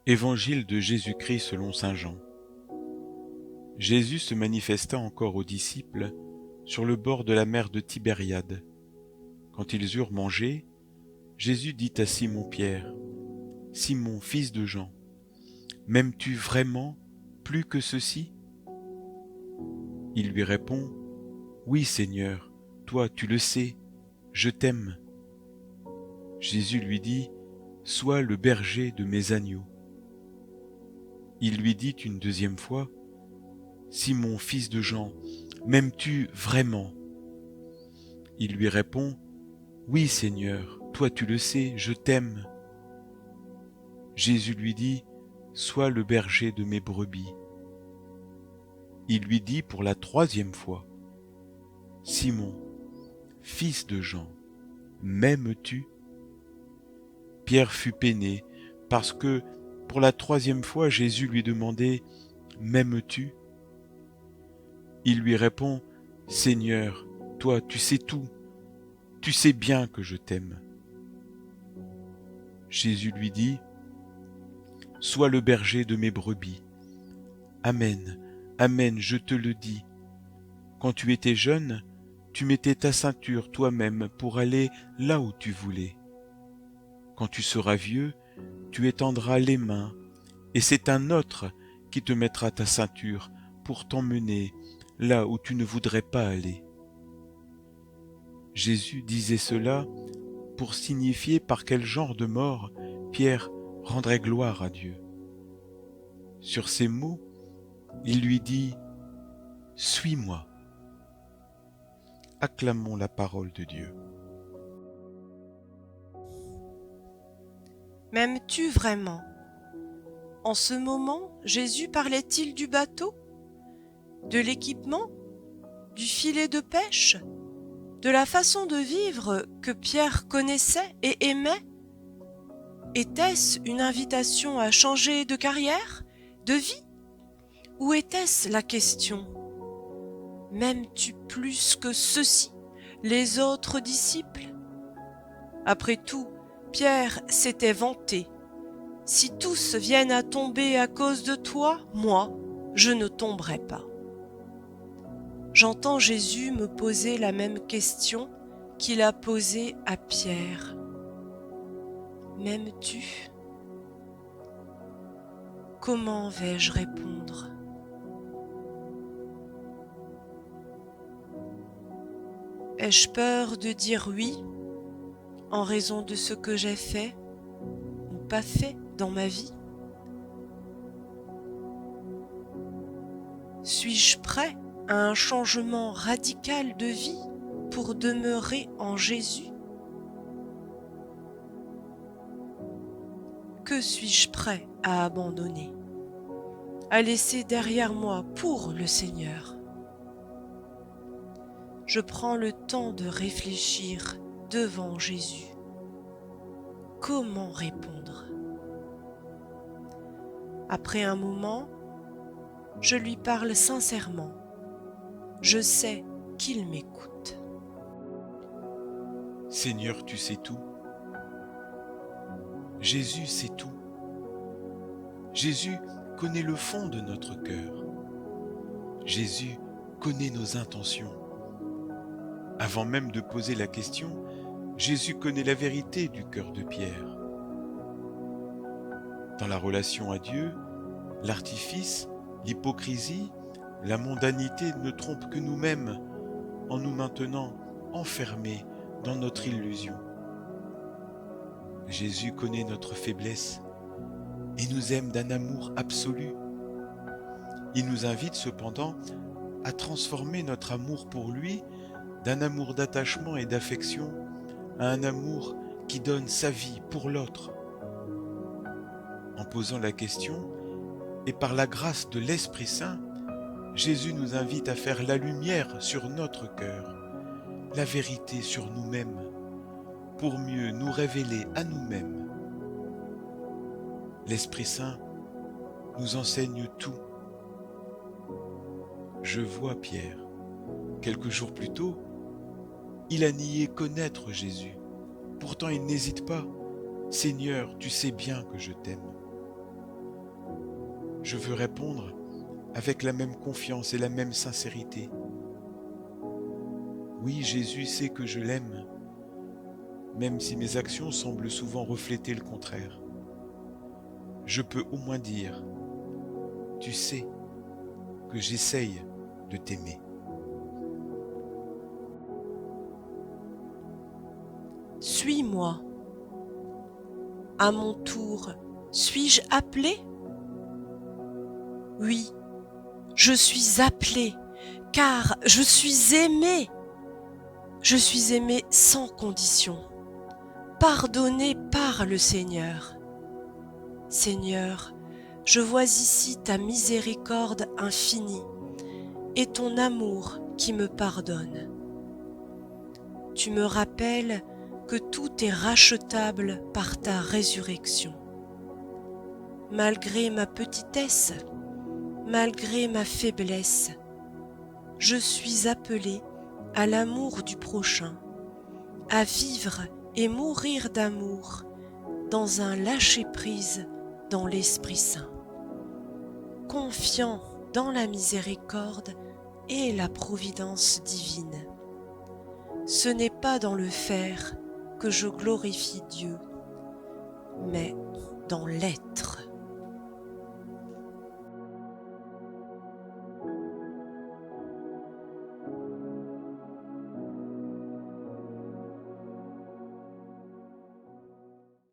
Évangile de Jésus-Christ selon saint Jean. Jésus se manifesta encore aux disciples sur le bord de la mer de Tibériade. Quand ils eurent mangé, Jésus dit à Simon-Pierre, « Simon, fils de Jean, m'aimes-tu vraiment plus que ceux-ci » Il lui répond, « Oui, Seigneur, toi tu le sais, je t'aime. » Jésus lui dit, « Sois le berger de mes agneaux. » Il lui dit une deuxième fois, « Simon, fils de Jean, m'aimes-tu vraiment » Il lui répond, « Oui, Seigneur, toi tu le sais, je t'aime. » Jésus lui dit, « Sois le berger de mes brebis. » Il lui dit pour la troisième fois, « Simon, fils de Jean, m'aimes-tu » Pierre fut peiné, parce que, pour la troisième fois, Jésus lui demandait, « M'aimes-tu » Il lui répond, « Seigneur, toi tu sais tout, tu sais bien que je t'aime. » Jésus lui dit, « Sois le berger de mes brebis. Amen, amen, je te le dis. Quand tu étais jeune, tu mettais ta ceinture toi-même pour aller là où tu voulais. Quand tu seras vieux, tu étendras les mains, et c'est un autre qui te mettra ta ceinture pour t'emmener là où tu ne voudrais pas aller. » Jésus disait cela pour signifier par quel genre de mort Pierre rendrait gloire à Dieu. Sur ces mots, il lui dit, « Suis-moi. » Acclamons la parole de Dieu. M'aimes-tu vraiment ? En ce moment, Jésus parlait-il du bateau, de l'équipement, du filet de pêche, de la façon de vivre que Pierre connaissait et aimait ? Était-ce une invitation à changer de carrière, de vie ? Ou était-ce la question : m'aimes-tu plus que ceux-ci, les autres disciples ? Après tout, Pierre s'était vanté : si tous viennent à tomber à cause de toi, moi, je ne tomberai pas. J'entends Jésus me poser la même question qu'il a posée à Pierre. M'aimes-tu ? Comment vais-je répondre ? Ai-je peur de dire oui en raison de ce que j'ai fait ou pas fait dans ma vie ? Suis-je prêt à un changement radical de vie pour demeurer en Jésus ? Que suis-je prêt à abandonner, à laisser derrière moi pour le Seigneur ? Je prends le temps de réfléchir devant Jésus. Comment répondre ? Après un moment, je lui parle sincèrement. Je sais qu'il m'écoute. Seigneur, tu sais tout. Jésus sait tout. Jésus connaît le fond de notre cœur. Jésus connaît nos intentions. Avant même de poser la question, Jésus connaît la vérité du cœur de Pierre. Dans la relation à Dieu, l'artifice, l'hypocrisie, la mondanité ne trompent que nous-mêmes en nous maintenant enfermés dans notre illusion. Jésus connaît notre faiblesse et nous aime d'un amour absolu. Il nous invite cependant à transformer notre amour pour lui d'un amour d'attachement et d'affection à un amour qui donne sa vie pour l'autre. En posant la question, et par la grâce de l'Esprit Saint, Jésus nous invite à faire la lumière sur notre cœur, la vérité sur nous-mêmes, pour mieux nous révéler à nous-mêmes. L'Esprit Saint nous enseigne tout. Je vois Pierre. Quelques jours plus tôt, il a nié connaître Jésus. Pourtant il n'hésite pas. « Seigneur, tu sais bien que je t'aime. » Je veux répondre avec la même confiance et la même sincérité. Oui, Jésus sait que je l'aime, même si mes actions semblent souvent refléter le contraire. Je peux au moins dire, tu sais que j'essaye de t'aimer. Suis-moi. À mon tour, suis-je appelé? Oui, je suis appelé, car je suis aimé. Je suis aimé sans condition, pardonné par le Seigneur. Seigneur, je vois ici ta miséricorde infinie et ton amour qui me pardonne. Tu me rappelles que tout est rachetable par ta résurrection. Malgré ma petitesse, malgré ma faiblesse, je suis appelé à l'amour du prochain, à vivre et mourir d'amour dans un lâcher-prise dans l'Esprit Saint, confiant dans la miséricorde et la providence divine. Ce n'est pas dans le faire que je glorifie Dieu, mais dans l'être.